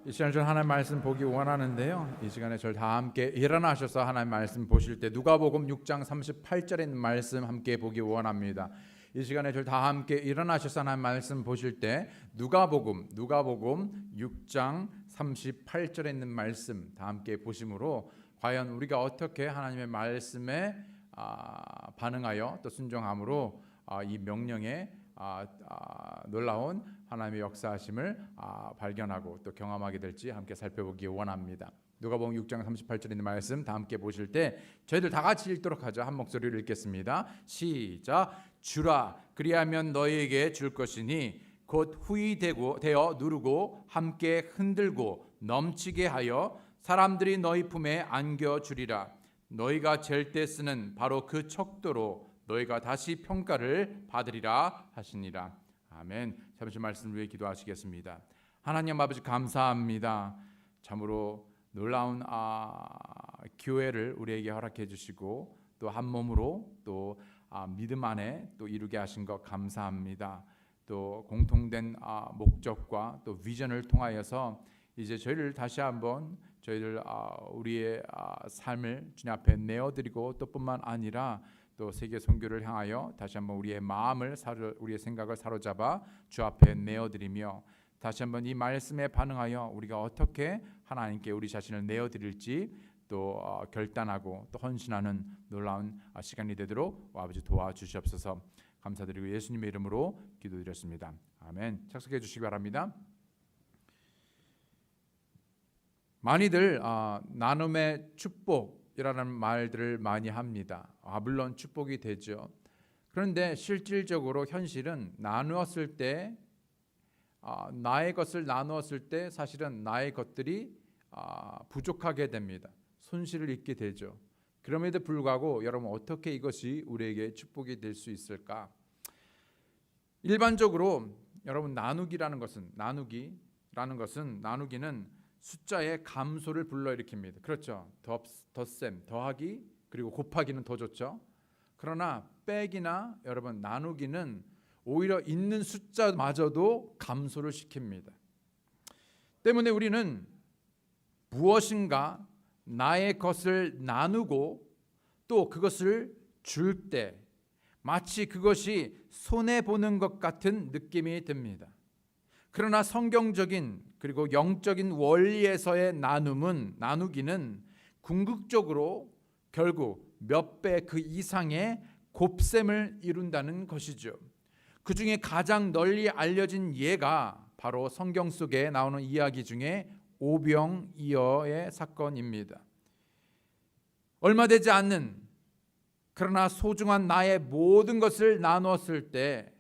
이 시간에 저는 하나님 말씀 보기 원하는데요. 이 시간에 저를 다 함께 일어나셔서 하나님 말씀 보실 때 누가복음 6장 38절에 있는 말씀 함께 보기 원합니다. 이 시간에 저를 다 함께 일어나셔서 하나님 말씀 보실 때 누가복음 6장 38절에 있는 말씀 다 함께 보심으로 과연 우리가 어떻게 하나님의 말씀에 반응하여 또 순종함으로 이 명령에 놀라운 하나님의 역사하심을 발견하고 또 경험하게 될지 함께 살펴보기 원합니다. 누가복음 6장 38절에 있는 말씀 다 함께 보실 때 저희들 다 같이 읽도록 하죠. 한 목소리로 읽겠습니다. 시작. 주라 그리하면 너희에게 줄 것이니 곧 후히 되어 누르고 함께 흔들고 넘치게 하여 사람들이 너희 품에 안겨 주리라. 너희가 잴 때 쓰는 바로 그 척도로 너희가 다시 평가를 받으리라 하시니라. 아멘. 잠시 말씀을 위해 기도하시겠습니다. 하나님 아버지 감사합니다. 참으로 놀라운 교회를 우리에게 허락해 주시고 또 한 몸으로 또 믿음 안에 또 이루게 하신 것 감사합니다. 또 공통된 목적과 또 비전을 통하여서 이제 저희를 다시 한번 저희들 우리의 삶을 주님 앞에 내어드리고 또 뿐만 아니라 또 세계 선교를 향하여 다시 한번 우리의 마음을 우리의 생각을 사로잡아 주 앞에 내어드리며 다시 한번 이 말씀에 반응하여 우리가 어떻게 하나님께 우리 자신을 내어드릴지 또 결단하고 또 헌신하는 놀라운 시간이 되도록 아버지 도와주시옵소서. 감사드리고 예수님의 이름으로 기도드렸습니다. 아멘. 착석해 주시기 바랍니다. 많이들 나눔의 축복이라는 말들을 많이 합니다. 물론 축복이 되죠. 그런데 실질적으로 현실은 나누었을 때 나의 것을 나누었을 때 사실은 나의 것들이 부족하게 됩니다. 손실을 입게 되죠. 그럼에도 불구하고 여러분 어떻게 이것이 우리에게 축복이 될 수 있을까? 일반적으로 여러분 나누기는 숫자의 감소를 불러일으킵니다. 그렇죠. 덧셈, 더하기 그리고 곱하기는 더 좋죠. 그러나 빼기나 여러분 나누기는 오히려 있는 숫자마저도 감소를 시킵니다. 때문에 우리는 무엇인가 나의 것을 나누고 또 그것을 줄 때 마치 그것이 손해보는 것 같은 느낌이 듭니다. 그러나 성경적인 그리고 영적인 원리에서의 나누기는 궁극적으로 결국 몇 배 그 이상의 곱셈을 이룬다는 것이죠. 그 중에 가장 널리 알려진 예가 바로 성경 속에 나오는 이야기 중에 오병이어의 사건입니다. 얼마 되지 않는 그러나 소중한 나의 모든 것을 나누었을 때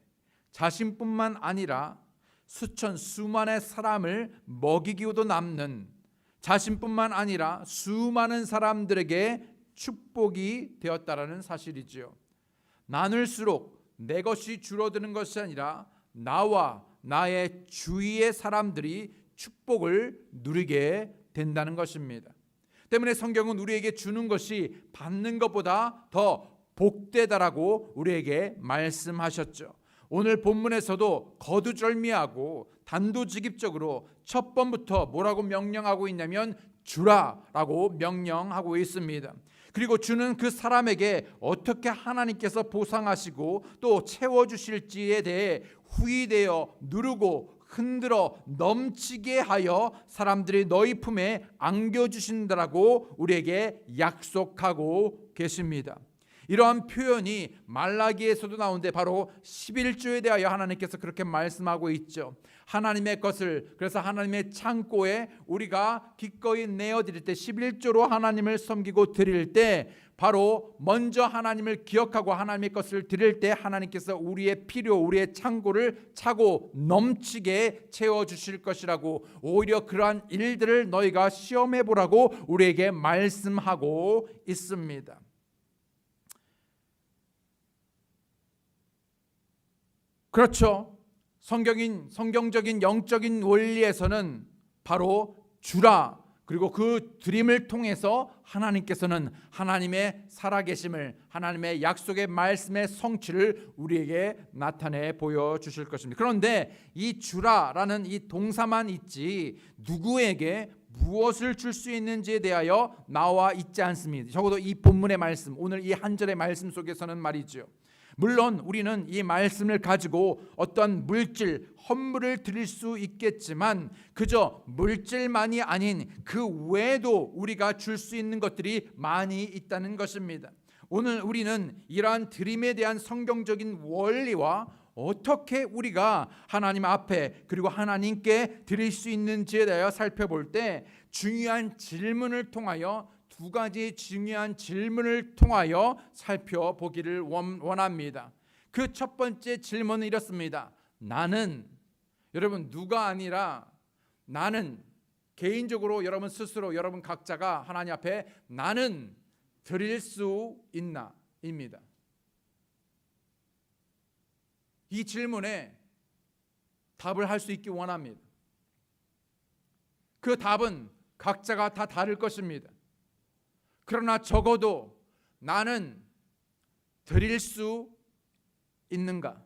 자신뿐만 아니라 수만의 사람을 먹이기도 남는 자신뿐만 아니라 수많은 사람들에게 축복이 되었다라는 사실이지요. 나눌수록 내 것이 줄어드는 것이 아니라 나와 나의 주위의 사람들이 축복을 누리게 된다는 것입니다. 때문에 성경은 우리에게 주는 것이 받는 것보다 더 복되다라고 우리에게 말씀하셨죠. 오늘 본문에서도 거두절미하고 단도직입적으로 첫 번부터 뭐라고 명령하고 있냐면 주라라고 명령하고 있습니다. 그리고 주는 그 사람에게 어떻게 하나님께서 보상하시고 또 채워주실지에 대해 후히되어 누르고 흔들어 넘치게 하여 사람들이 너희 품에 안겨주신다라고 우리에게 약속하고 계십니다. 이러한 표현이 말라기에서도 나오는데 바로 11조에 대하여 하나님께서 그렇게 말씀하고 있죠. 하나님의 것을 그래서 하나님의 창고에 우리가 기꺼이 내어드릴 때 11조로 하나님을 섬기고 드릴 때 바로 먼저 하나님을 기억하고 하나님의 것을 드릴 때 하나님께서 우리의 필요 우리의 창고를 차고 넘치게 채워주실 것이라고 오히려 그러한 일들을 너희가 시험해 보라고 우리에게 말씀하고 있습니다. 그렇죠. 성경적인 영적인 원리에서는 바로 주라 그리고 그 드림을 통해서 하나님께서는 하나님의 살아계심을, 하나님의 약속의 말씀의 성취를 우리에게 나타내 보여주실 것입니다. 그런데 이 주라라는 이 동사만 있지 누구에게 무엇을 줄 수 있는지에 대하여 나와 있지 않습니다. 적어도 이 본문의 말씀, 오늘 이 한 절의 말씀 속에서는 말이죠. 물론 우리는 이 말씀을 가지고 어떤 물질, 헌물을 드릴 수 있겠지만 그저 물질만이 아닌 그 외에도 우리가 줄 수 있는 것들이 많이 있다는 것입니다. 오늘 우리는 이러한 드림에 대한 성경적인 원리와 어떻게 우리가 하나님 앞에 그리고 하나님께 드릴 수 있는지에 대하여 살펴볼 때 중요한 질문을 통하여 두 가지 중요한 질문을 통하여 살펴보기를 원합니다. 그 첫 번째 질문은 이렇습니다. 나는, 여러분 누가 아니라 나는 개인적으로 여러분 스스로 여러분 각자가 하나님 앞에 나는 드릴 수 있나? 입니다. 이 질문에 답을 할 수 있기 원합니다. 그 답은 각자가 다 다를 것입니다. 그러나 적어도 나는 드릴 수 있는가?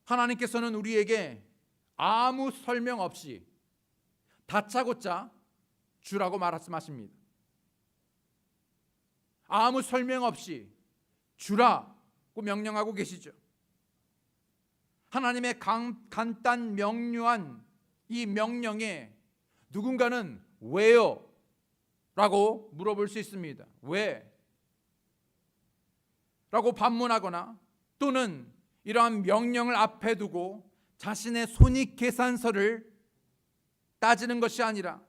하나님께서는 우리에게 아무 설명 없이 다짜고짜 주라고 말씀하십니다. 아무 설명 없이 주라고 명령하고 계시죠. 하나님의 간단 명료한 이 명령에 누군가는 왜요? 라고 물어볼 수 있습니다. 왜? 라고 반문하거나 또는 이러한 명령을 앞에 두고 자신의 손익계산서를 따지는 것이 아니라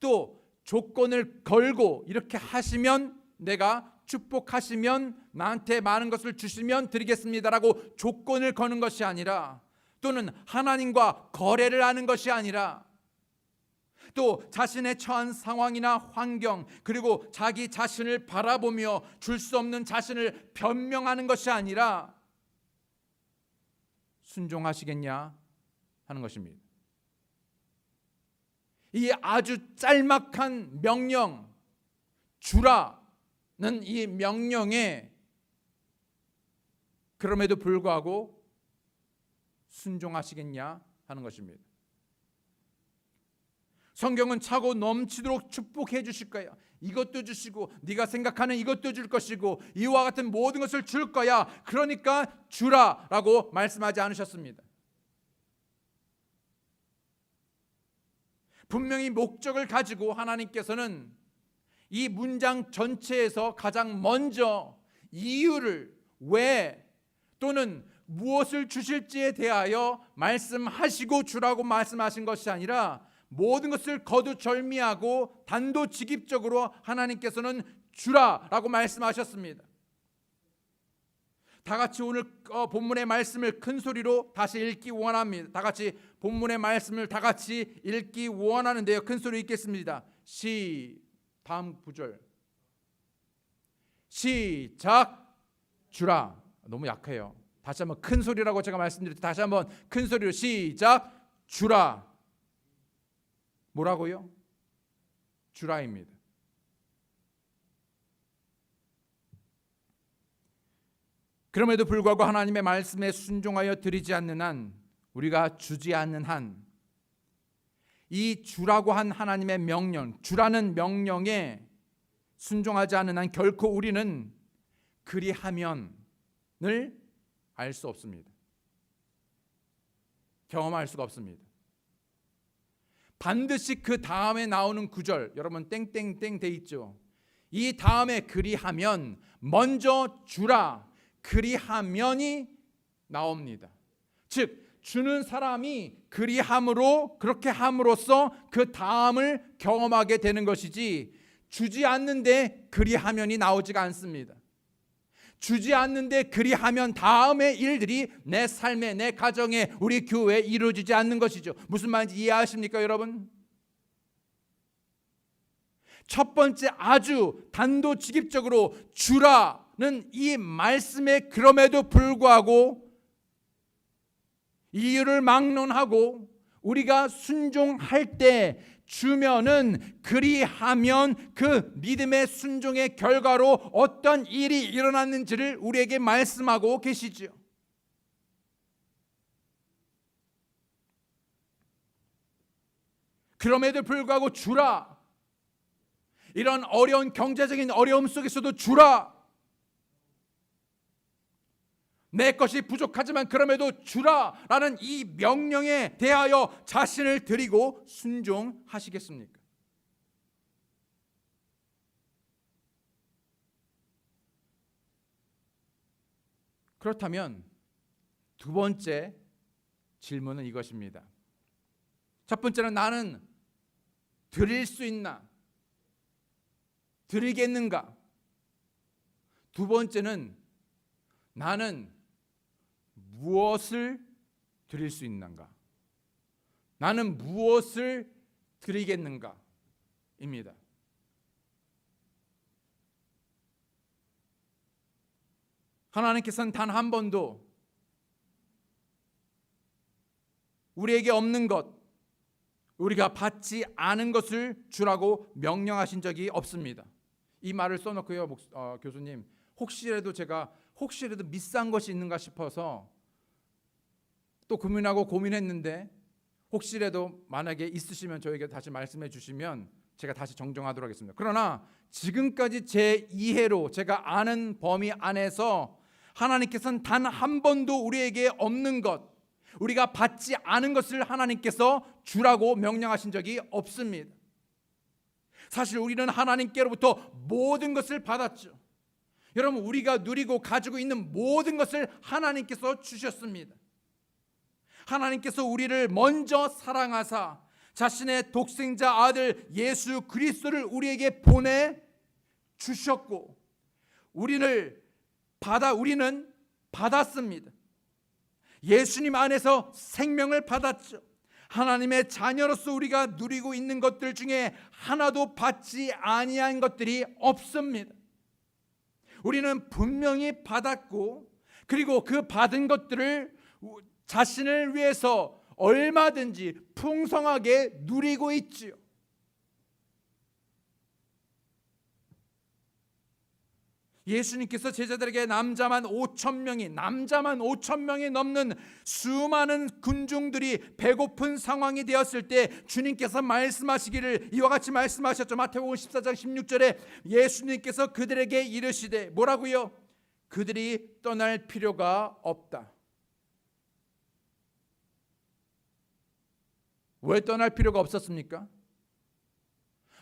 또 조건을 걸고 이렇게 하시면 내가 축복하시면 나한테 많은 것을 주시면 드리겠습니다라고 조건을 거는 것이 아니라 또는 하나님과 거래를 하는 것이 아니라 또 자신의 처한 상황이나 환경 그리고 자기 자신을 바라보며 줄 수 없는 자신을 변명하는 것이 아니라 순종하시겠냐 하는 것입니다. 이 아주 짤막한 명령 주라는 이 명령에 그럼에도 불구하고 순종하시겠냐 하는 것입니다. 성경은 차고 넘치도록 축복해 주실 거야. 이것도 주시고 네가 생각하는 이것도 줄 것이고 이와 같은 모든 것을 줄 거야. 그러니까 주라라고 말씀하지 않으셨습니다. 분명히 목적을 가지고 하나님께서는 이 문장 전체에서 가장 먼저 이유를 왜 또는 무엇을 주실지에 대하여 말씀하시고 주라고 말씀하신 것이 아니라 모든 것을 거두절미하고 단도직입적으로 하나님께서는 주라라고 말씀하셨습니다. 다 같이 오늘 본문의 말씀을 큰 소리로 다시 읽기 원합니다. 다 같이 본문의 말씀을 다 같이 읽기 원하는데요. 큰 소리 읽겠습니다. 다음 구절 시작. 주라. 너무 약해요. 다시 한번 큰 소리라고 제가 말씀드릴 때 다시 한번 큰 소리로 시작. 주라. 뭐라고요? 주라입니다. 그럼에도 불구하고 하나님의 말씀에 순종하여 드리지 않는 한, 우리가 주지 않는 한, 이 주라고 한 하나님의 명령, 주라는 명령에 순종하지 않는 한 결코 우리는 그리하면을 알 수 없습니다. 경험할 수가 없습니다. 반드시 그 다음에 나오는 구절, 여러분 땡땡땡 돼 있죠. 이 다음에 그리하면 먼저 주라, 그리하면이 나옵니다. 즉 주는 사람이 그리함으로 그렇게 함으로써 그 다음을 경험하게 되는 것이지 주지 않는데 그리하면이 나오지가 않습니다. 주지 않는데 그리하면 다음의 일들이 내 삶에, 내 가정에, 우리 교회에 이루어지지 않는 것이죠. 무슨 말인지 이해하십니까, 여러분? 첫 번째 아주 단도직입적으로 주라는 이 말씀에 그럼에도 불구하고 이유를 막론하고 우리가 순종할 때 주면은 그리하면 그 믿음의 순종의 결과로 어떤 일이 일어났는지를 우리에게 말씀하고 계시지요. 그럼에도 불구하고 주라. 이런 어려운 경제적인 어려움 속에서도 주라. 내 것이 부족하지만 그럼에도 주라라는 이 명령에 대하여 자신을 드리고 순종하시겠습니까? 그렇다면 두 번째 질문은 이것입니다. 첫 번째는 나는 드릴 수 있나? 드리겠는가? 두 번째는 나는 무엇을 드릴 수 있는가? 나는 무엇을 드리겠는가? 입니다. 하나님께서는 단 한 번도 우리에게 없는 것, 우리가 받지 않은 것을 주라고 명령하신 적이 없습니다. 이 말을 써놓고요, 교수님, 혹시라도 제가 비싼 것이 있는가 싶어서 또 고민하고 고민했는데 혹시라도 만약에 있으시면 저에게 다시 말씀해 주시면 제가 다시 정정하도록 하겠습니다. 그러나 지금까지 제 이해로 제가 아는 범위 안에서 하나님께서는 단 한 번도 우리에게 없는 것, 우리가 받지 않은 것을 하나님께서 주라고 명령하신 적이 없습니다. 사실 우리는 하나님께로부터 모든 것을 받았죠. 여러분, 우리가 누리고 가지고 있는 모든 것을 하나님께서 주셨습니다. 하나님께서 우리를 먼저 사랑하사 자신의 독생자 아들 예수 그리스도를 우리에게 보내 주셨고 우리는 받았습니다. 예수님 안에서 생명을 받았죠. 하나님의 자녀로서 우리가 누리고 있는 것들 중에 하나도 받지 아니한 것들이 없습니다. 우리는 분명히 받았고 그리고 그 받은 것들을 자신을 위해서 얼마든지 풍성하게 누리고 있지요. 예수님께서 제자들에게 남자만 5천 명이 넘는 수많은 군중들이 배고픈 상황이 되었을 때 주님께서 말씀하시기를 이와 같이 말씀하셨죠. 마태복음 14장 16절에 예수님께서 그들에게 이르시되 뭐라고요? 그들이 떠날 필요가 없다. 왜 떠날 필요가 없었습니까?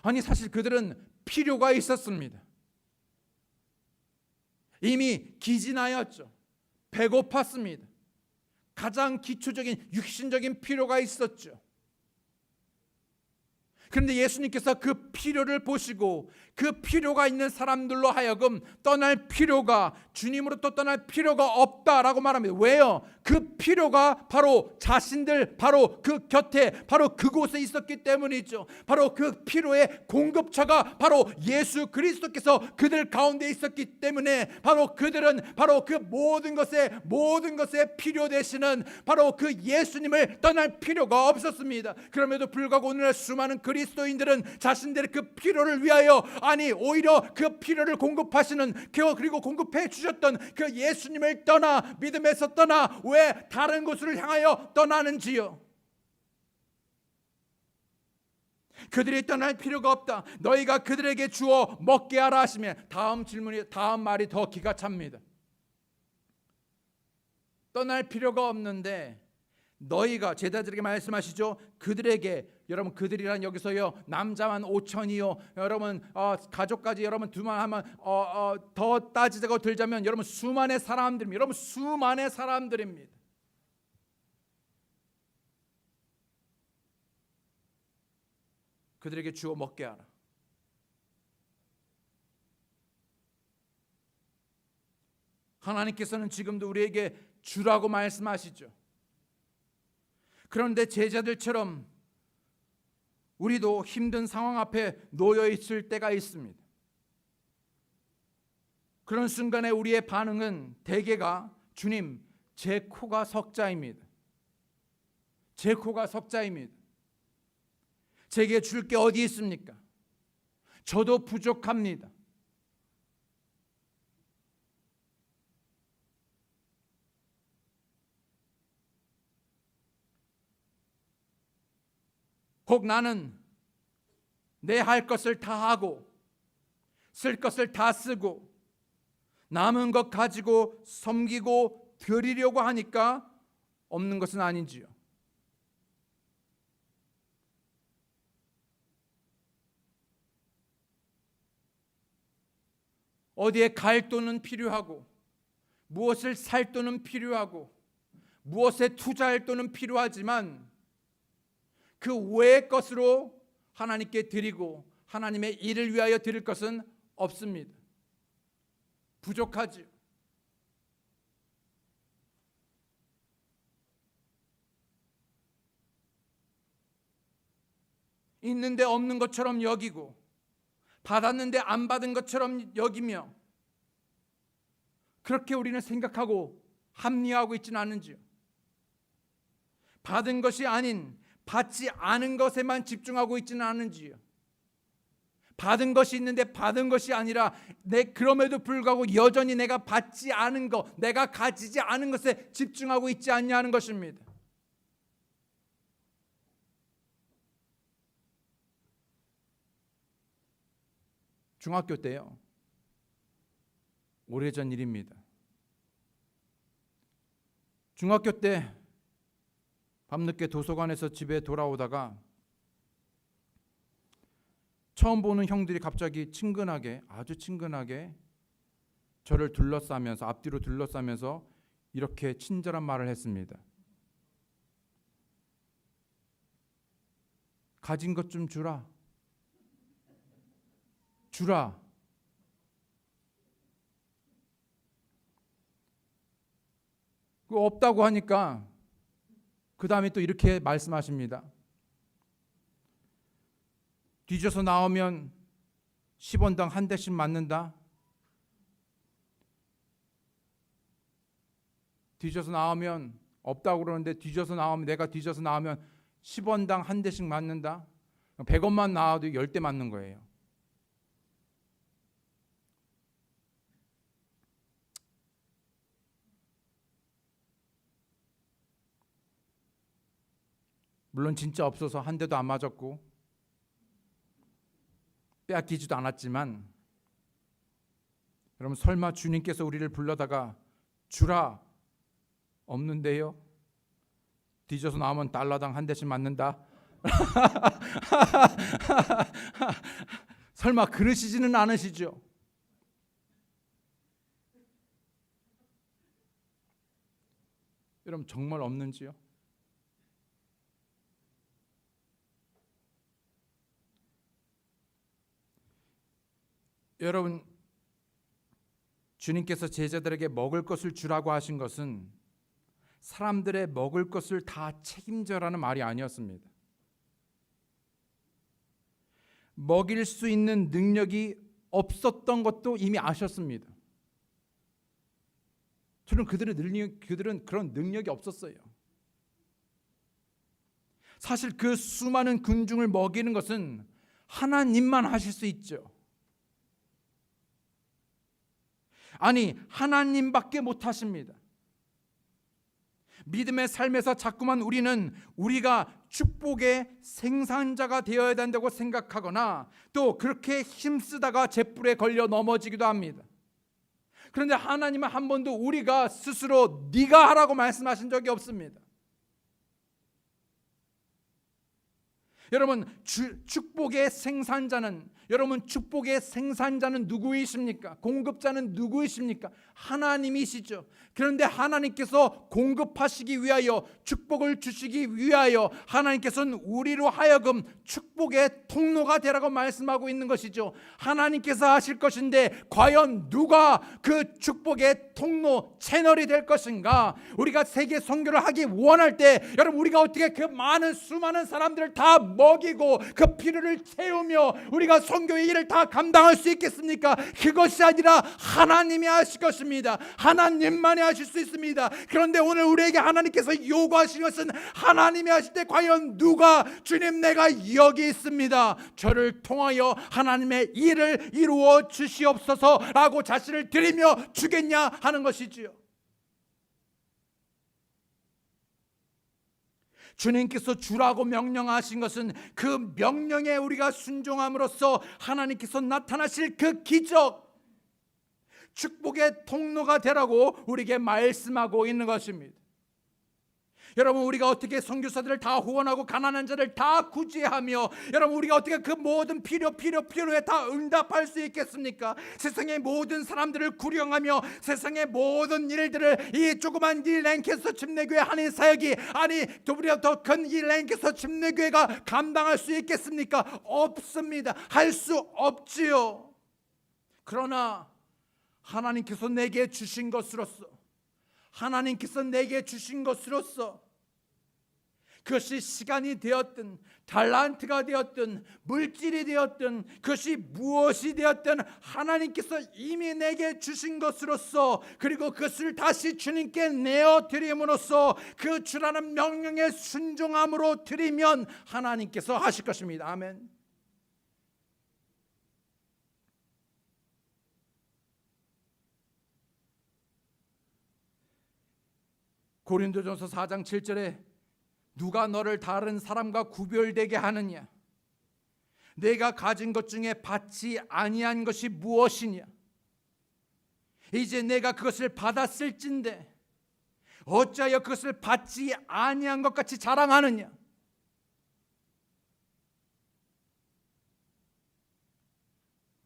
아니, 사실 그들은 필요가 있었습니다. 이미 기진하였죠. 배고팠습니다. 가장 기초적인 육신적인 필요가 있었죠. 그런데 예수님께서 그 필요를 보시고 그 필요가 있는 사람들로 하여금 떠날 필요가, 주님으로부터 떠날 필요가 없다라고 말합니다. 왜요? 그 필요가 바로 자신들, 바로 그 곁에, 바로 그곳에 있었기 때문이죠. 바로 그 필요의 공급처가 바로 예수 그리스도께서 그들 가운데 있었기 때문에 바로 그들은 바로 그 모든 것에 필요 되시는 바로 그 예수님을 떠날 필요가 없었습니다. 그럼에도 불구하고 오늘날 수많은 그리스도인들은 자신들의 그 필요를 위하여, 아니 오히려 그 필요를 공급하시는 그리고 공급해 주셨던 그 예수님을 떠나, 믿음에서 떠나 왜 다른 곳을 향하여 떠나는지요? 그들이 떠날 필요가 없다. 너희가 그들에게 주어 먹게 하라 하시면 다음 말이 더 기가 찹니다. 떠날 필요가 없는데 너희가, 제자들에게 말씀하시죠. 그들에게, 여러분 그들이란 여기서요 남자만 5천이요. 여러분 가족까지 여러분 두만 하면 더 따지자고 들자면 여러분 수만의 사람들입니다. 여러분 수만의 사람들입니다. 그들에게 주어 먹게 하라. 하나님께서는 지금도 우리에게 주라고 말씀하시죠. 그런데 제자들처럼 우리도 힘든 상황 앞에 놓여 있을 때가 있습니다. 그런 순간에 우리의 반응은 대개가 주님, 제 코가 석자입니다. 제 코가 석자입니다. 제게 줄 게 어디 있습니까? 저도 부족합니다. 꼭 나는 내 할 것을 다 하고 쓸 것을 다 쓰고 남은 것 가지고 섬기고 드리려고 하니까 없는 것은 아닌지요. 어디에 갈 돈은 필요하고 무엇을 살 돈은 필요하고 무엇에 투자할 돈은 필요하지만 그 외의 것으로 하나님께 드리고 하나님의 일을 위하여 드릴 것은 없습니다. 부족하지요. 있는데 없는 것처럼 여기고 받았는데 안 받은 것처럼 여기며 그렇게 우리는 생각하고 합리화하고 있지는 않은지요. 받은 것이 아닌 받지 않은 것에만 집중하고 있지는 않은지요. 받은 것이 있는데 받은 것이 아니라 그럼에도 불구하고 여전히 내가 받지 않은 것, 내가 가지지 않은 것에 집중하고 있지 않냐는 것입니다. 중학교 때요. 오래전 일입니다. 중학교 때 밤늦게 도서관에서 집에 돌아오다가 처음 보는 형들이 갑자기 친근하게, 아주 친근하게 저를 둘러싸면서, 앞뒤로 둘러싸면서 이렇게 친절한 말을 했습니다. 가진 것 좀 주라. 주라. 그 없다고 하니까 그 다음에 또 이렇게 말씀하십니다. 뒤져서 나오면 10원당 한 대씩 맞는다. 뒤져서 나오면 없다고 그러는데 내가 뒤져서 나오면 10원당 한 대씩 맞는다. 100원만 나와도 10대 맞는 거예요. 물론 진짜 없어서 한 대도 안 맞았고 빼앗기지도 않았지만, 여러분 설마 주님께서 우리를 불러다가 주라, 없는데요? 뒤져서 나오면 달러당 한 대씩 맞는다? 설마 그러시지는 않으시죠? 여러분 정말 없는지요? 여러분, 주님께서 제자들에게 먹을 것을 주라고 하신 것은 사람들의 먹을 것을 다 책임져라는 말이 아니었습니다. 먹일 수 있는 능력이 없었던 것도 이미 아셨습니다. 그들은 그런 능력이 없었어요. 사실 그 수많은 군중을 먹이는 것은 하나님만 하실 수 있죠. 아니, 하나님밖에 못 하십니다. 믿음의 삶에서 자꾸만 우리가 축복의 생산자가 되어야 된다고 생각하거나 또 그렇게 힘쓰다가 잿불에 걸려 넘어지기도 합니다. 그런데 하나님은 한 번도 우리가 스스로 네가 하라고 말씀하신 적이 없습니다. 여러분, 축복의 생산자는 누구이십니까? 공급자는 누구이십니까? 하나님이시죠. 그런데 하나님께서 공급하시기 위하여, 축복을 주시기 위하여 하나님께서는 우리로 하여금 축복의 통로가 되라고 말씀하고 있는 것이죠. 하나님께서 하실 것인데 과연 누가 그 축복의 통로 채널이 될 것인가? 우리가 세계 선교를 하기 원할 때 여러분, 우리가 어떻게 그 수많은 사람들을 다 먹이고 그 필요를 채우며 우리가 선교의 일을 다 감당할 수 있겠습니까? 그것이 아니라 하나님이 하실 것입니다. 하나님만이 하실 수 있습니다. 그런데 오늘 우리에게 하나님께서 요구하시는 것은 하나님이 하실 때 과연 누가 주님 내가 여기 있습니다. 저를 통하여 하나님의 일을 이루어 주시옵소서라고 자신을 드리며 주겠냐 하는 것이지요. 주님께서 주라고 명령하신 것은 그 명령에 우리가 순종함으로써 하나님께서 나타나실 그 기적, 축복의 통로가 되라고 우리에게 말씀하고 있는 것입니다. 여러분, 우리가 어떻게 선교사들을 다 후원하고 가난한 자를 다 구제하며 여러분 우리가 어떻게 그 모든 필요에 다 응답할 수 있겠습니까? 세상의 모든 사람들을 구령하며 세상의 모든 일들을 이 조그만 이 랭캐스터 침례교회 한인 사역이 아니 우리가 더 큰 이 랭캐스터 침례교회가 감당할 수 있겠습니까? 없습니다. 할 수 없지요. 그러나 하나님께서 내게 주신 것으로서 그것이 시간이 되었든 달란트가 되었든 물질이 되었든 그것이 무엇이 되었든 하나님께서 이미 내게 주신 것으로서 그리고 그것을 다시 주님께 내어드림으로써 그 주라는 명령에 순종함으로 드리면 하나님께서 하실 것입니다. 아멘. 고린도전서 4장 7절에 누가 너를 다른 사람과 구별되게 하느냐? 내가 가진 것 중에 받지 아니한 것이 무엇이냐? 이제 내가 그것을 받았을진데 어찌하여 그것을 받지 아니한 것 같이 자랑하느냐?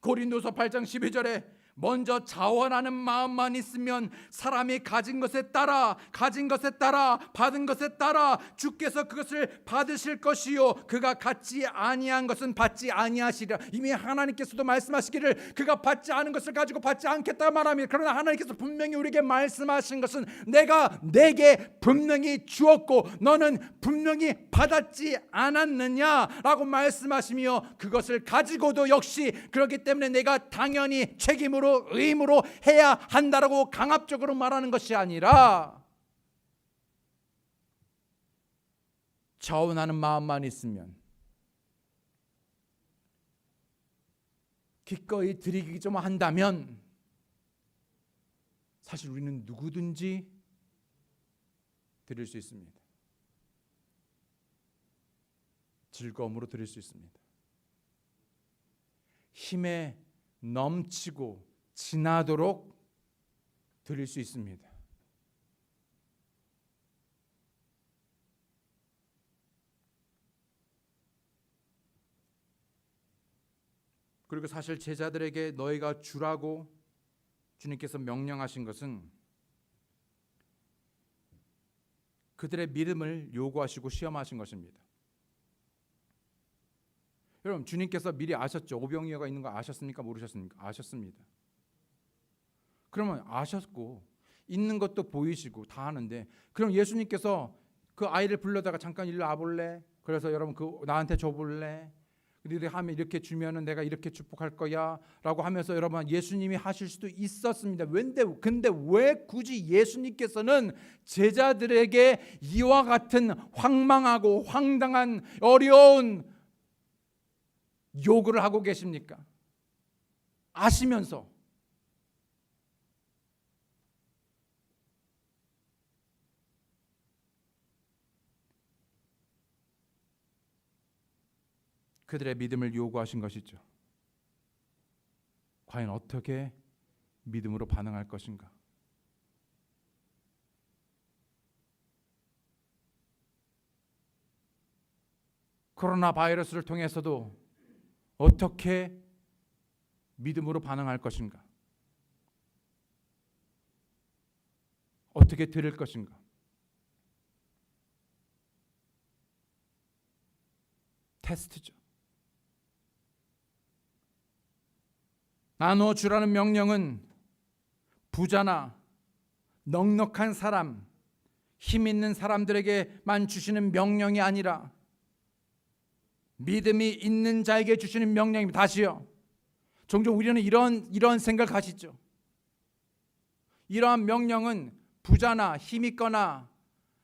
고린도서 8장 12절에 먼저 자원하는 마음만 있으면 사람이 가진 것에 따라 받은 것에 따라 주께서 그것을 받으실 것이요 그가 갖지 아니한 것은 받지 아니하시리라. 이미 하나님께서도 말씀하시기를 그가 받지 않은 것을 가지고 받지 않겠다 말합니다. 그러나 하나님께서 분명히 우리에게 말씀하신 것은 내가 내게 분명히 주었고 너는 분명히 받았지 않았느냐라고 말씀하시며 그것을 가지고도 역시 그렇기 때문에 내가 당연히 책임으로 의무로 해야 한다라고 강압적으로 말하는 것이 아니라 자원하는 마음만 있으면 기꺼이 드리기 좀 한다면 사실 우리는 누구든지 드릴 수 있습니다. 즐거움으로 드릴 수 있습니다. 힘에 넘치고 지나도록 드릴 수 있습니다. 그리고 사실 제자들에게 너희가 주라고 주님께서 명령하신 것은 그들의 믿음을 요구하시고 시험하신 것입니다. 여러분, 주님께서 미리 아셨죠? 오병이어가 있는 거 아셨습니까? 모르셨습니까? 아셨습니다. 그러면 아셨고 있는 것도 보이시고 다 하는데 그럼 예수님께서 그 아이를 불러다가 잠깐 일로 와볼래? 그래서 여러분 그 나한테 줘볼래? 너희들이 하면 이렇게 주면은 내가 이렇게 축복할 거야 라고 하면서 여러분 예수님이 하실 수도 있었습니다. 근데 왜 굳이 예수님께서는 제자들에게 이와 같은 황망하고 황당한 어려운 요구를 하고 계십니까? 아시면서 그들의 믿음을 요구하신 것이죠. 과연 어떻게 믿음으로 반응할 것인가? 코로나 바이러스를 통해서도 어떻게 믿음으로 반응할 것인가? 어떻게 드릴 것인가? 테스트죠. 나누어 주라는 명령은 부자나 넉넉한 사람, 힘 있는 사람들에게만 주시는 명령이 아니라 믿음이 있는 자에게 주시는 명령입니다. 다시요. 종종 우리는 이런 생각을 하시죠. 이러한 명령은 부자나 힘 있거나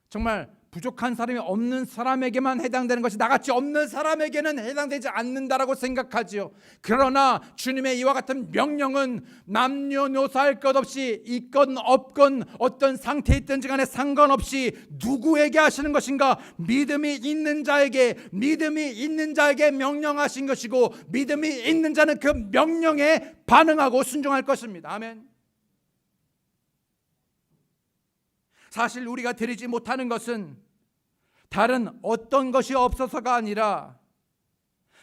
정말 부족한 사람이 없는 사람에게만 해당되는 것이 나같이 없는 사람에게는 해당되지 않는다라고 생각하지요. 그러나 주님의 이와 같은 명령은 남녀노소 할 것 없이 있건 없건 어떤 상태에 있든지 간에 상관없이 누구에게 하시는 것인가? 믿음이 있는 자에게 명령하신 것이고, 믿음이 있는 자는 그 명령에 반응하고 순종할 것입니다. 아멘. 사실 우리가 드리지 못하는 것은 다른 어떤 것이 없어서가 아니라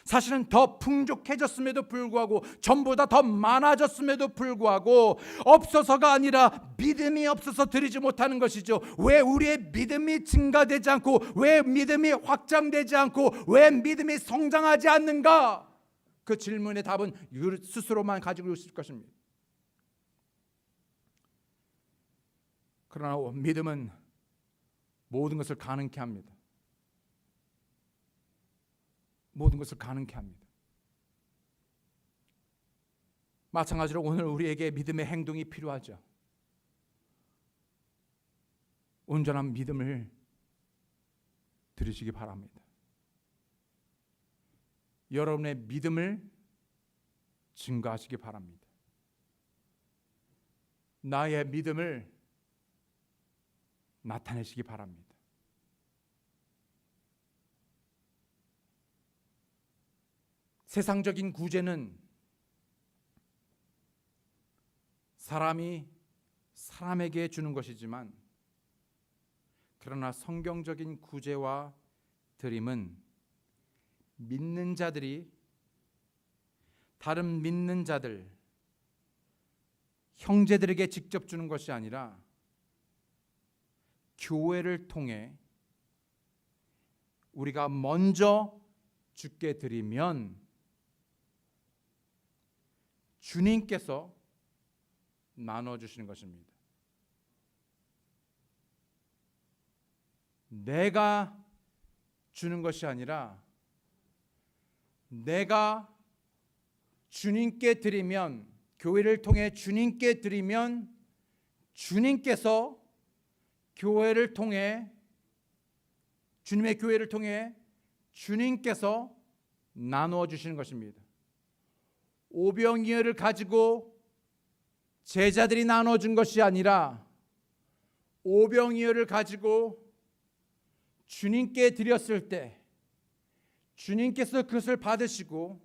사실은 더 풍족해졌음에도 불구하고, 전보다 더 많아졌음에도 불구하고 없어서가 아니라 믿음이 없어서 드리지 못하는 것이죠. 왜 우리의 믿음이 증가되지 않고, 왜 믿음이 확장되지 않고, 왜 믿음이 성장하지 않는가? 그 질문의 답은 스스로만 가지고 있을 것입니다. 그러나 믿음은 모든 것을 가능케 합니다. 모든 것을 가능케 합니다. 마찬가지로 오늘 우리에게 믿음의 행동이 필요하죠. 온전한 믿음을 드리시기 바랍니다. 여러분의 믿음을 증가하시기 바랍니다. 나의 믿음을 나타내시기 바랍니다. 세상적인 구제는 사람이 사람에게 주는 것이지만, 그러나 성경적인 구제와 드림은 믿는 자들이 다른 믿는 자들, 형제들에게 직접 주는 것이 아니라 교회를 통해 우리가 먼저 주께 드리면 주님께서 나눠주시는 것입니다. 내가 주는 것이 아니라 내가 주님께 드리면, 교회를 통해 주님께 드리면 주님께서 교회를 통해, 주님의 교회를 통해 주님께서 나누어 주시는 것입니다. 오병이어를 가지고 제자들이 나눠 준 것이 아니라 오병이어를 가지고 주님께 드렸을 때 주님께서 그것을 받으시고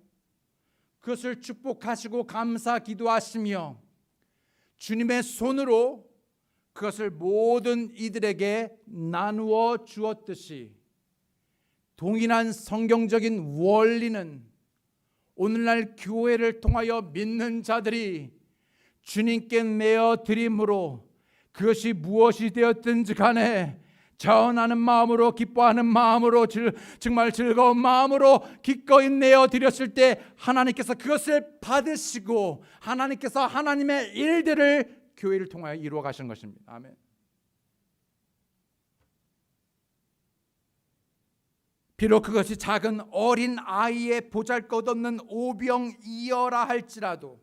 그것을 축복하시고 감사 기도하시며 주님의 손으로 그것을 모든 이들에게 나누어 주었듯이, 동일한 성경적인 원리는 오늘날 교회를 통하여 믿는 자들이 주님께 내어 드림으로, 그것이 무엇이 되었든지 간에 자원하는 마음으로, 기뻐하는 마음으로, 정말 즐거운 마음으로 기꺼이 내어 드렸을 때 하나님께서 그것을 받으시고 하나님께서 하나님의 일들을 교회를 통하여 이루어 가시는 것입니다. 아멘. 비록 그것이 작은 어린 아이의 보잘것없는 오병이어라 할지라도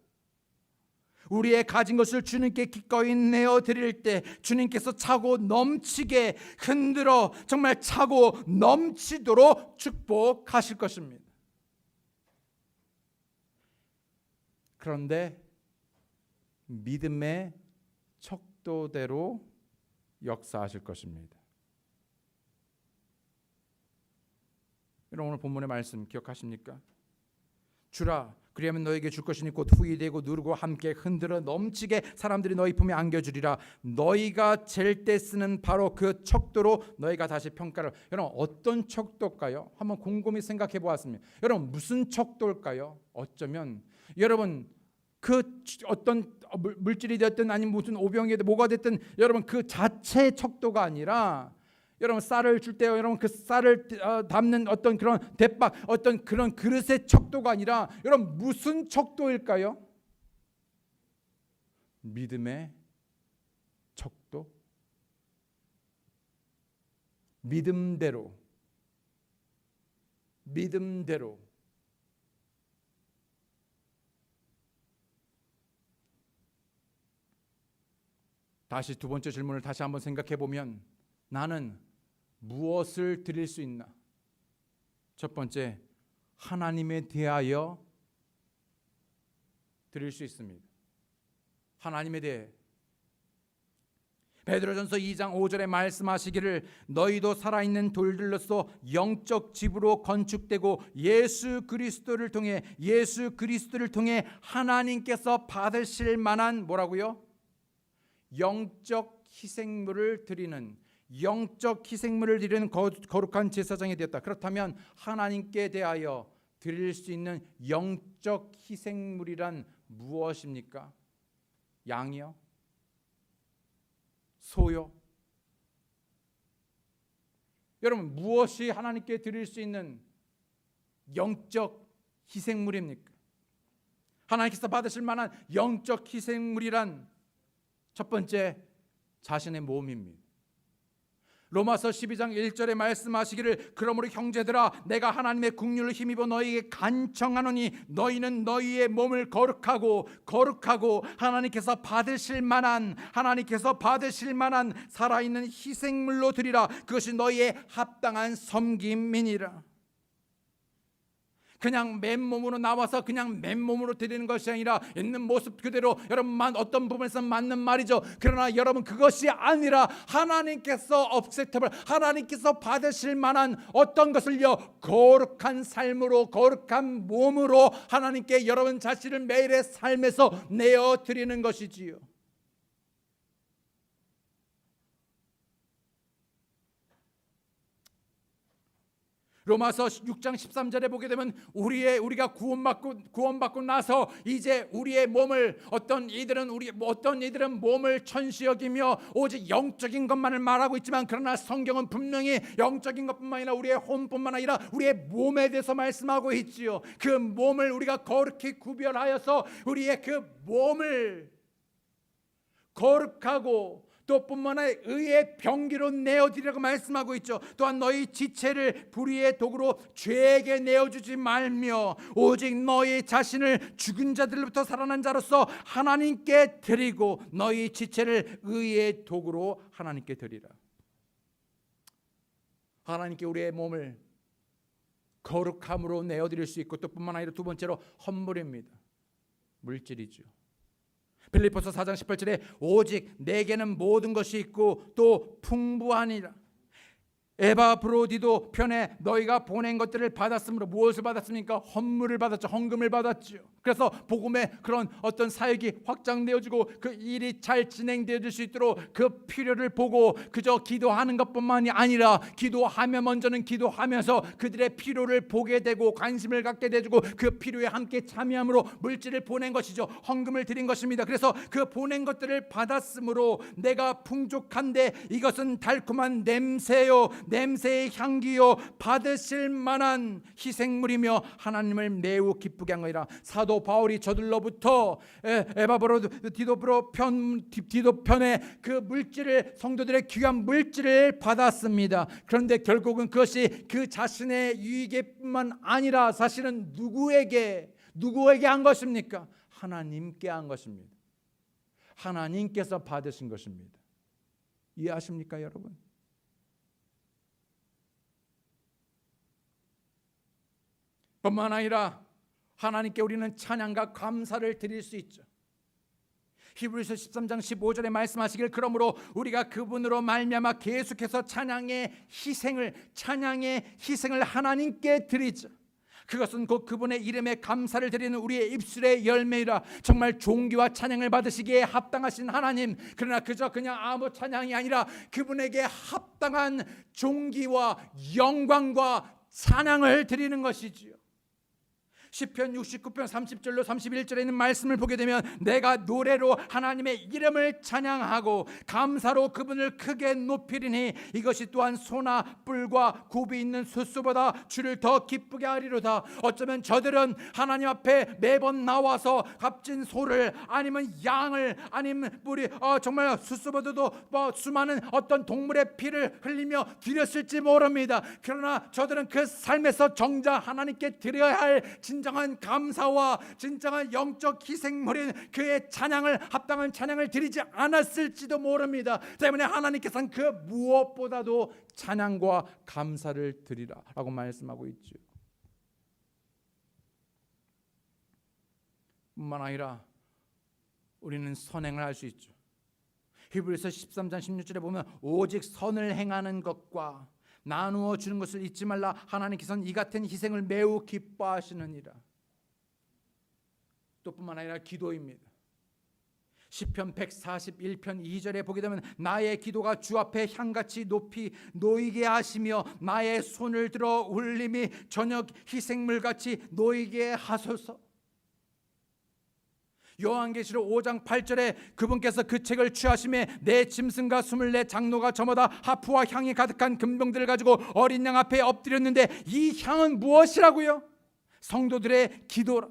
우리의 가진 것을 주님께 기꺼이 내어 드릴 때 주님께서 차고 넘치게 흔들어 정말 차고 넘치도록 축복하실 것입니다. 그런데 믿음의 척도대로 역사하실 것입니다. 여러분, 오늘 본문의 말씀 기억하십니까? 주라, 그리하면 너에게 줄 것이니 곧 후히 되고 누르고 함께 흔들어 넘치게 사람들이 너희 품에 안겨주리라. 너희가 잴 때 쓰는 바로 그 척도로 너희가 다시 평가를. 여러분, 어떤 척도일까요? 한번 곰곰이 생각해 보았습니다. 여러분, 무슨 척도일까요? 어쩌면 여러분 그 어떤 물질이 됐든 아니면 무슨 오병이 됐든 뭐가 됐든 여러분 그 자체의 척도가 아니라, 여러분 쌀을 줄 때 여러분 그 쌀을 담는 어떤 그런 대박, 어떤 그런 그릇의 척도가 아니라 여러분 무슨 척도일까요? 믿음의 척도. 믿음대로 믿음대로 다시 두 번째 질문을 다시 한번 생각해 보면 나는 무엇을 드릴 수 있나? 첫 번째, 하나님에 대하여 드릴 수 있습니다. 하나님에 대해 베드로전서 2장 5절에 말씀하시기를 너희도 살아있는 돌들로서 영적 집으로 건축되고 예수 그리스도를 통해 하나님께서 받으실 만한 뭐라고요? 영적 희생물을 드리는 거룩한 제사장이 되었다. 그렇다면 하나님께 대하여 드릴 수 있는 영적 희생물이란 무엇입니까? 양이요? 소요? 여러분, 무엇이 하나님께 드릴 수 있는 영적 희생물입니까? 하나님께서 받으실 만한 영적 희생물이란 첫 번째, 자신의 몸입니다. 로마서 12장 1절에 말씀하시기를 그러므로 형제들아 내가 하나님의 국률을 힘입어 너희에게 간청하노니 너희는 너희의 몸을 거룩하고 하나님께서 받으실 만한 살아있는 희생물로 드리라. 그것이 너희의 합당한 섬김이니라. 그냥 맨몸으로 나와서 그냥 맨몸으로 드리는 것이 아니라 있는 모습 그대로 여러분만 어떤 부분에서 맞는 말이죠. 그러나 여러분 그것이 아니라 하나님께서 하나님께서 받으실 만한 어떤 것을요, 거룩한 삶으로, 거룩한 몸으로 하나님께 여러분 자신을 매일의 삶에서 내어 드리는 것이지요. 로마서 6장 13절에 보게 되면 우리가 구원받고 나서 이제 우리의 몸을 어떤 이들은 몸을 천시 여기며 오직 영적인 것만을 말하고 있지만 그러나 성경은 분명히 영적인 것뿐만 아니라 우리의 혼뿐만 아니라 우리의 몸에 대해서 말씀하고 있지요. 그 몸을 우리가 거룩히 구별하여서 우리의 그 몸을 거룩하고 또 뿐만 아니라 의의 병기로 내어드리라고 말씀하고 있죠. 또한 너희 지체를 불의의 도구로 죄에게 내어주지 말며 오직 너희 자신을 죽은 자들로부터 살아난 자로서 하나님께 드리고 너희 지체를 의의 도구로 하나님께 드리라. 하나님께 우리의 몸을 거룩함으로 내어드릴 수 있고 또 뿐만 아니라 두 번째로 헌물입니다. 물질이죠. 빌립보서 4장 18절에 오직 내게는 모든 것이 있고 또 풍부하니라. 에바브로디도 편에 너희가 보낸 것들을 받았으므로 무엇을 받았습니까? 헌물을 받았죠. 헌금을 받았죠. 그래서 복음의 그런 어떤 사역이 확장되어지고 그 일이 잘 진행되어질 수 있도록 그 필요를 보고 그저 기도하는 것뿐만이 아니라 기도하며 먼저는 기도하면서 그들의 필요를 보게 되고 관심을 갖게 되고 그 필요에 함께 참여함으로 물질을 보낸 것이죠. 헌금을 드린 것입니다. 그래서 그 보낸 것들을 받았으므로 내가 풍족한데 이것은 달콤한 냄새의 향기요 받으실 만한 희생물이며 하나님을 매우 기쁘게 한 거니라. 사도 바울이 저들로부터 디도 편에 그 물질을 성도들의 귀한 물질을 받았습니다. 그런데 결국은 그것이 그 자신의 유익에뿐만 아니라 사실은 누구에게 한 것입니까? 하나님께 한 것입니다. 하나님께서 받으신 것입니다. 이해하십니까, 여러분? 뿐만 아니라 하나님께 우리는 찬양과 감사를 드릴 수 있죠. 히브리서 13장 15절에 말씀하시길 그러므로 우리가 그분으로 말미암아 계속해서 찬양의 희생을 하나님께 드리죠. 그것은 곧 그분의 이름에 감사를 드리는 우리의 입술의 열매이라. 정말 존귀와 찬양을 받으시기에 합당하신 하나님, 그러나 그냥 아무 찬양이 아니라 그분에게 합당한 존귀와 영광과 찬양을 드리는 것이지요. 시편 69편 30절로 31절에 있는 말씀을 보게 되면 내가 노래로 하나님의 이름을 찬양하고 감사로 그분을 크게 높이리니 이것이 또한 소나 뿔과 굽이 있는 숫소보다 주를 더 기쁘게 하리로다. 어쩌면 저들은 하나님 앞에 매번 나와서 값진 소를 아니면 양을 아니면 우리 정말 숫소보다도 수많은 어떤 동물의 피를 흘리며 드렸을지 모릅니다. 그러나 저들은 그 삶에서 정작 하나님께 드려야 할 진정한 감사와 진정한 영적 희생물인 그의 찬양을 합당한 찬양을 드리지 않았을지도 모릅니다. 때문에 하나님께서는 그 무엇보다도 찬양과 감사를 드리라라고 말씀하고 있죠. 뿐만 아니라 우리는 선행을 할 수 있죠. 히브리서 13장 16절에 보면 오직 선을 행하는 것과 나누어 주는 것을 잊지 말라. 하나님께서는 이 같은 희생을 매우 기뻐하시느니라. 또 뿐만 아니라 기도입니다. 시편 141편 2절에 보게 되면 나의 기도가 주 앞에 향같이 높이 놓이게 하시며 나의 손을 들어 울림이 저녁 희생물같이 놓이게 하소서. 요한계시록 5장 8절에 그분께서 그 책을 취하심에 내 짐승과 24 장로가 저마다 하프와 향이 가득한 금병들을 가지고 어린 양 앞에 엎드렸는데 이 향은 무엇이라고요? 성도들의 기도라.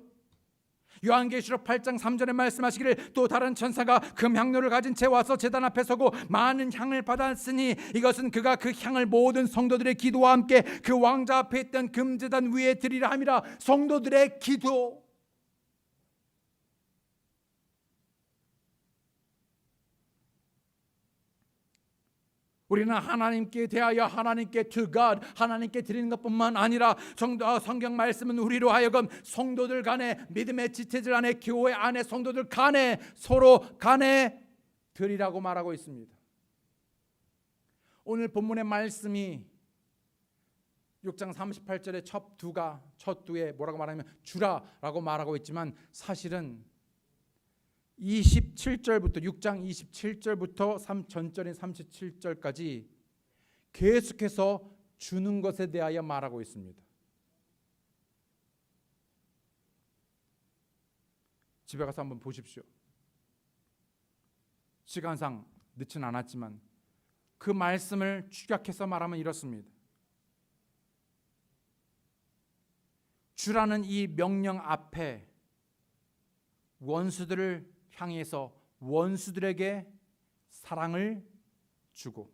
요한계시록 8장 3절에 말씀하시기를 또 다른 천사가 금향로를 가진 채 와서 제단 앞에 서고 많은 향을 받았으니 이것은 그가 그 향을 모든 성도들의 기도와 함께 그 왕자 앞에 있던 금제단 위에 드리라 함이라. 성도들의 기도. 우리는 하나님께 대하여 하나님께 to God 하나님께 드리는 것뿐만 아니라 성경 말씀은 우리로 하여금 성도들 간에 믿음의 지체들 안에 교회 안에 성도들 간에 서로 간에 드리라고 말하고 있습니다. 오늘 본문의 말씀이 6장 38절의 첫 두에 뭐라고 말하면 주라라고 말하고 있지만 사실은 27절부터 6장 27절부터 전절인 37절까지 계속해서 주는 것에 대하여 말하고 있습니다. 집에 가서 한번 보십시오. 시간상 늦진 않았지만 그 말씀을 축약해서 말하면 이렇습니다. 주라는 이 명령 앞에 원수들을 향해서 원수들에게 사랑을 주고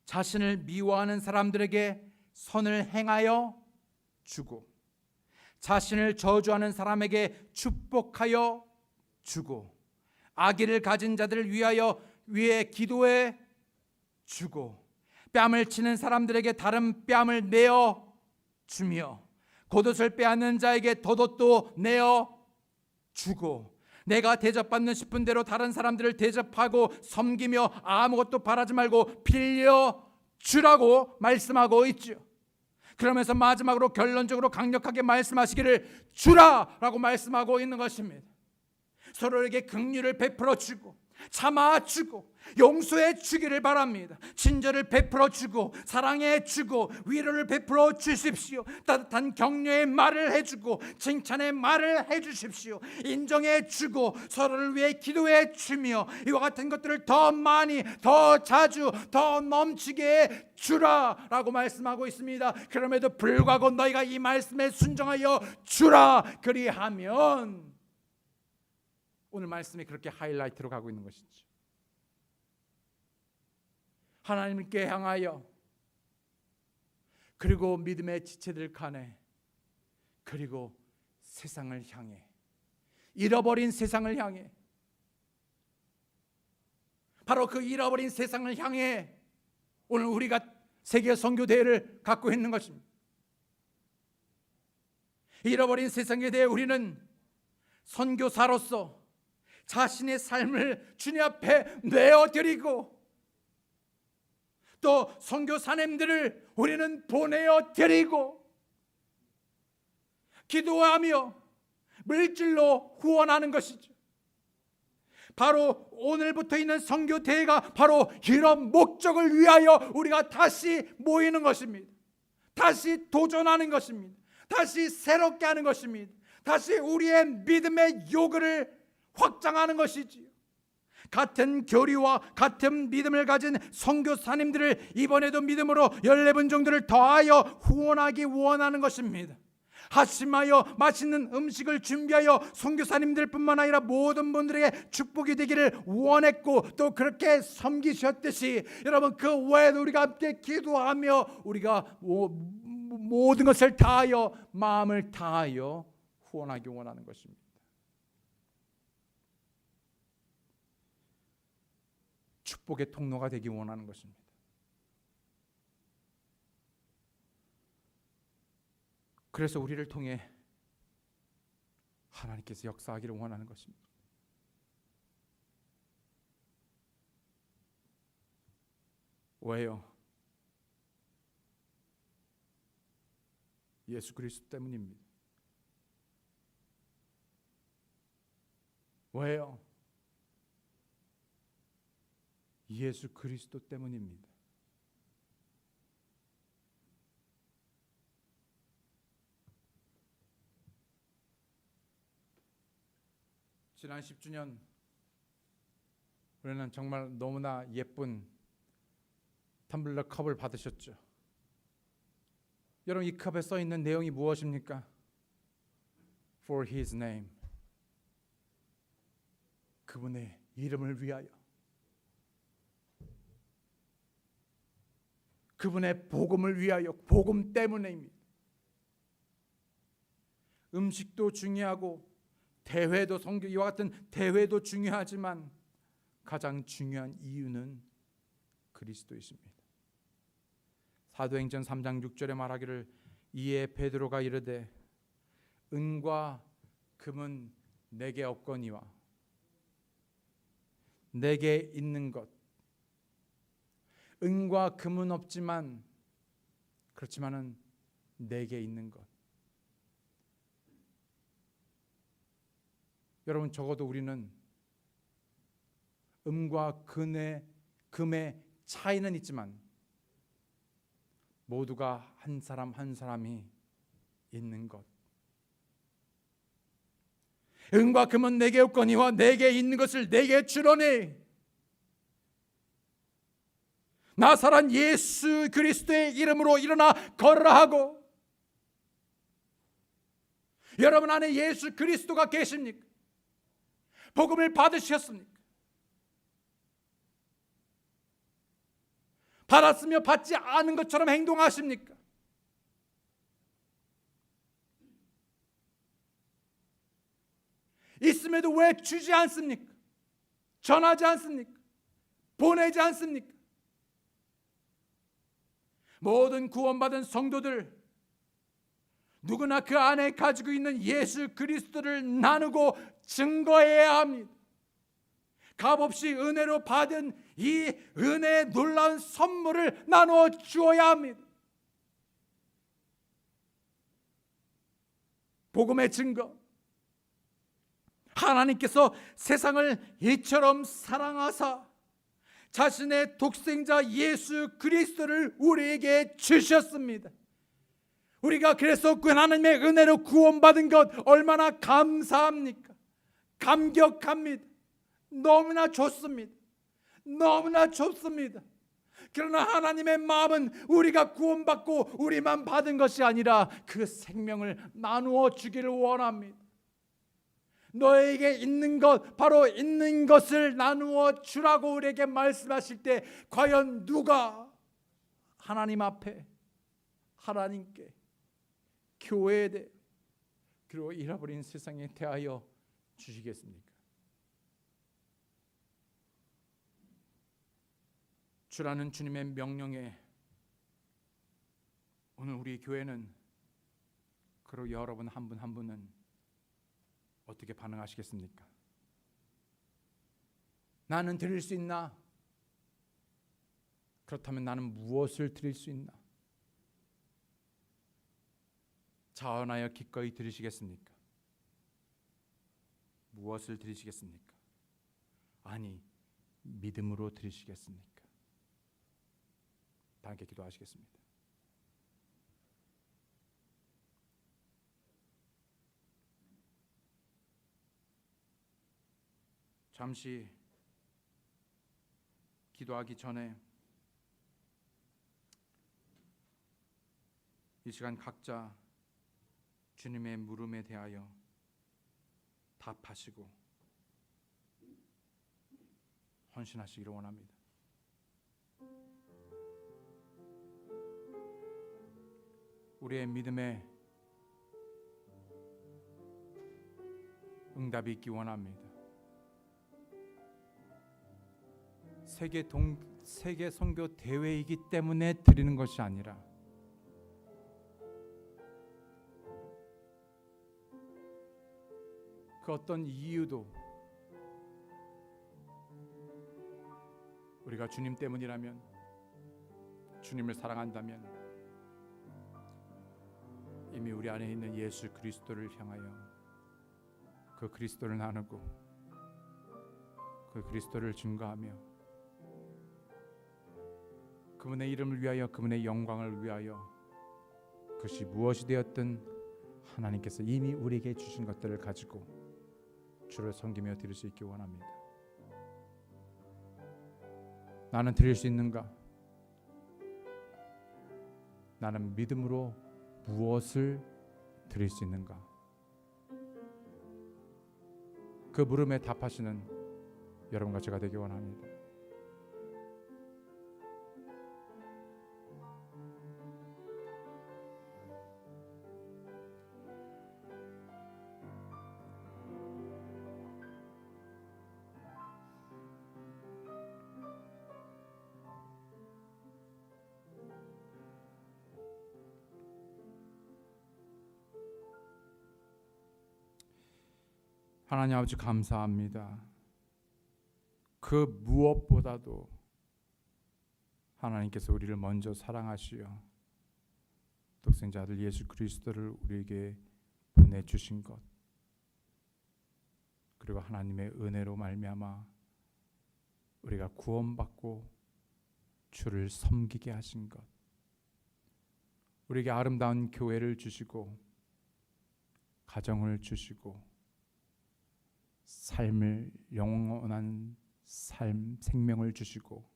자신을 미워하는 사람들에게 선을 행하여 주고 자신을 저주하는 사람에게 축복하여 주고 악의를 가진 자들을 위해 기도해 주고 뺨을 치는 사람들에게 다른 뺨을 내어 주며 겉옷을 빼앗는 자에게 덧옷도 내어 주고 내가 대접받는 싶은 대로 다른 사람들을 대접하고 섬기며 아무것도 바라지 말고 빌려 주라고 말씀하고 있죠. 그러면서 마지막으로 결론적으로 강력하게 말씀하시기를 주라라고 말씀하고 있는 것입니다. 서로에게 긍휼을 베풀어 주고 참아 주고 용서해 주기를 바랍니다. 친절을 베풀어 주고 사랑해 주고 위로를 베풀어 주십시오. 따뜻한 격려의 말을 해주고 칭찬의 말을 해주십시오. 인정해 주고 서로를 위해 기도해 주며 이와 같은 것들을 더 많이 더 자주 더 넘치게 주라라고 말씀하고 있습니다. 그럼에도 불구하고 너희가 이 말씀에 순종하여 주라 그리하면 오늘 말씀이 그렇게 하이라이트로 가고 있는 것이죠. 하나님께 향하여 그리고 믿음의 지체들 간에 그리고 세상을 향해 잃어버린 세상을 향해 바로 그 잃어버린 세상을 향해 오늘 우리가 세계 선교 대회를 갖고 있는 것입니다. 잃어버린 세상에 대해 우리는 선교사로서 자신의 삶을 주님 앞에 내어드리고 또 선교사님들을 우리는 보내어드리고 기도하며 물질로 후원하는 것이죠. 바로 오늘부터 있는 선교대회가 바로 이런 목적을 위하여 우리가 다시 모이는 것입니다. 다시 도전하는 것입니다. 다시 새롭게 하는 것입니다. 다시 우리의 믿음의 요구를 확장하는 것이지요. 같은 교리와 같은 믿음을 가진 선교사님들을 이번에도 믿음으로 14분 정도를 더하여 후원하기 원하는 것입니다. 하심하여 맛있는 음식을 준비하여 선교사님들뿐만 아니라 모든 분들에게 축복이 되기를 원했고 또 그렇게 섬기셨듯이 여러분 그 외에도 우리가 함께 기도하며 우리가 모든 것을 다하여 마음을 다하여 후원하기 원하는 것입니다. 축복의 통로가 되기 원하는 것입니다. 그래서 우리를 통해 하나님께서 역사하기를 원하는 것입니다. 왜요? 예수 그리스도 때문입니다. 왜요? 예수 그리스도 때문입니다. 지난 10주년 우리는 정말 너무나 예쁜 텀블러 컵을 받으셨죠. 여러분 이 컵에 써 있는 내용이 무엇입니까? For His name. 그분의 이름을 위하여. 그분의 복음을 위하여, 복음 때문에입니다. 음식도 중요하고 대회도 성교 이와 같은 대회도 중요하지만 가장 중요한 이유는 그리스도이십니다. 사도행전 3장 6절에 말하기를 이에 베드로가 이르되 은과 금은 내게 없거니와 내게 있는 것 은과 금은 없지만 그렇지만은 내게 있는 것. 여러분 적어도 우리는 음과 금의 차이는 있지만 모두가 한 사람 한 사람이 있는 것. 은과 금은 내게 없거니와 내게 있는 것을 내게 주노니 나사란 예수 그리스도의 이름으로 일어나 걸으라 하고. 여러분 안에 예수 그리스도가 계십니까? 복음을 받으셨습니까? 받았으며 받지 않은 것처럼 행동하십니까? 있음에도 왜 주지 않습니까? 전하지 않습니까? 보내지 않습니까? 모든 구원받은 성도들 누구나 그 안에 가지고 있는 예수 그리스도를 나누고 증거해야 합니다. 값없이 은혜로 받은 이 은혜의 놀라운 선물을 나누어 주어야 합니다. 복음의 증거. 하나님께서 세상을 이처럼 사랑하사 자신의 독생자 예수 그리스도를 우리에게 주셨습니다. 우리가 그래서 그 하나님의 은혜로 구원받은 것 얼마나 감사합니까? 감격합니다. 너무나 좋습니다. 너무나 좋습니다. 그러나 하나님의 마음은 우리가 구원받고 우리만 받은 것이 아니라 그 생명을 나누어 주기를 원합니다. 너에게 있는 것 바로 있는 것을 나누어 주라고 우리에게 말씀하실 때 과연 누가 하나님 앞에 하나님께 교회에 대해 그리고 잃어버린 세상에 대하여 주시겠습니까? 주라는 주님의 명령에 오늘 우리 교회는 그리고 여러분 한 분 한 분은 어떻게 반응하시겠습니까? 나는 드릴 수 있나? 그렇다면 나는 무엇을 드릴 수 있나? 자원하여 기꺼이 드리시겠습니까? 무엇을 드리시겠습니까? 아니, 믿음으로 드리시겠습니까? 다 함께 기도하시겠습니다. 잠시 기도하기 전에 이 시간 각자 주님의 물음에 대하여 답하시고 헌신하시기를 원합니다. 우리의 믿음에 응답이 있기 원합니다. 세계 선교 대회이기 때문에 드리는 것이 아니라 그 어떤 이유도 우리가 주님 때문이라면, 주님을 사랑한다면 이미 우리 안에 있는 예수 그리스도를 향하여 그 그리스도를 나누고 그 그리스도를 증거하며 그분의 이름을 위하여, 그분의 영광을 위하여, 그것이 무엇이 되었든 하나님께서 이미 우리에게 주신 것들을 가지고 주를 섬기며 드릴 수 있기 원합니다. 나는 드릴 수 있는가? 나는 믿음으로 무엇을 드릴 수 있는가? 그 물음에 답하시는 여러분과 제가 되기 원합니다. 하나님 아버지 감사합니다. 그 무엇보다도 하나님께서 우리를 먼저 사랑하시어 독생자 아들 예수 그리스도를 우리에게 보내주신 것, 그리고 하나님의 은혜로 말미암아 우리가 구원받고 주를 섬기게 하신 것, 우리에게 아름다운 교회를 주시고 가정을 주시고 삶을, 영원한 삶, 생명을 주시고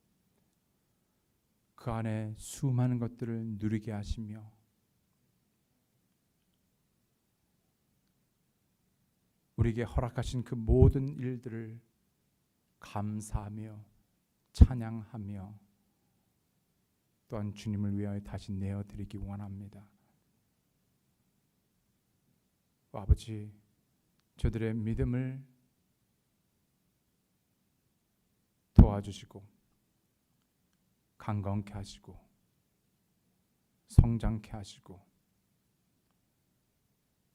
그 안에 수많은 것들을 누리게 하시며 우리에게 허락하신 그 모든 일들을 감사하며 찬양하며 또한 주님을 위하여 다시 내어드리기 원합니다. 아버지, 저들의 믿음을 도와주시고 강건케 하시고 성장케 하시고,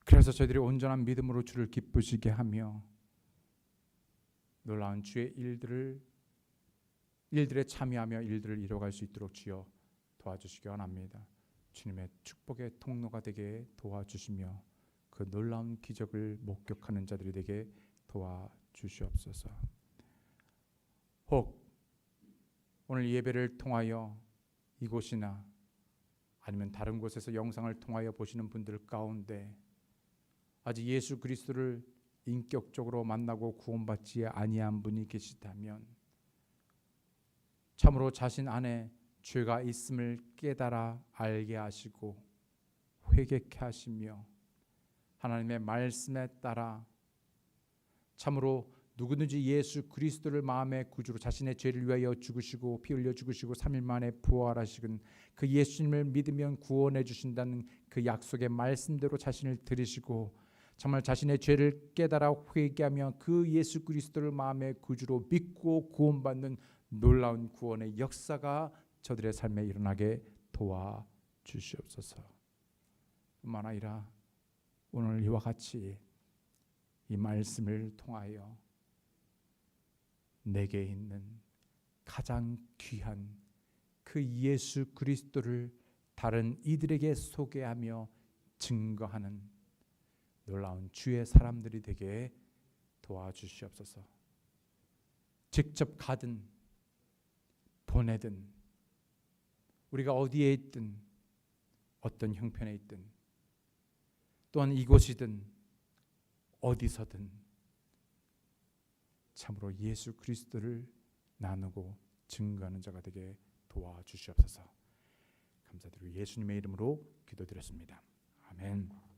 그래서 저희들이 온전한 믿음으로 주를 기쁘시게 하며 놀라운 주의 일들에 참여하며 일들을 이뤄갈 수 있도록 주여 도와주시기 원합니다. 주님의 축복의 통로가 되게 도와주시며 그 놀라운 기적을 목격하는 자들이 되게 도와주시옵소서. 혹 오늘 예배를 통하여 이곳이나 아니면 다른 곳에서 영상을 통하여 보시는 분들 가운데 아직 예수 그리스도를 인격적으로 만나고 구원받지 아니한 분이 계시다면 참으로 자신 안에 죄가 있음을 깨달아 알게 하시고 회개케 하시며 하나님의 말씀에 따라 참으로 누구든지 예수 그리스도를 마음의 구주로 자신의 죄를 위하여 죽으시고 피 흘려 죽으시고 3일 만에 부활하시는 그 예수님을 믿으면 구원해 주신다는 그 약속의 말씀대로 자신을 들이시고 정말 자신의 죄를 깨달아 회개하며 그 예수 그리스도를 마음의 구주로 믿고 구원받는 놀라운 구원의 역사가 저들의 삶에 일어나게 도와주시옵소서. 뿐만 아니라 오늘 이와 같이 이 말씀을 통하여 내게 있는 가장 귀한 그 예수 그리스도를 다른 이들에게 소개하며 증거하는 놀라운 주의 사람들이 되게 도와주시옵소서. 직접 가든 보내든 우리가 어디에 있든 어떤 형편에 있든 또한 이곳이든 어디서든 참으로 예수 그리스도를 나누고 증거하는 자가 되게 도와주시옵소서. 감사드리고 예수님의 이름으로 기도드렸습니다. 아멘.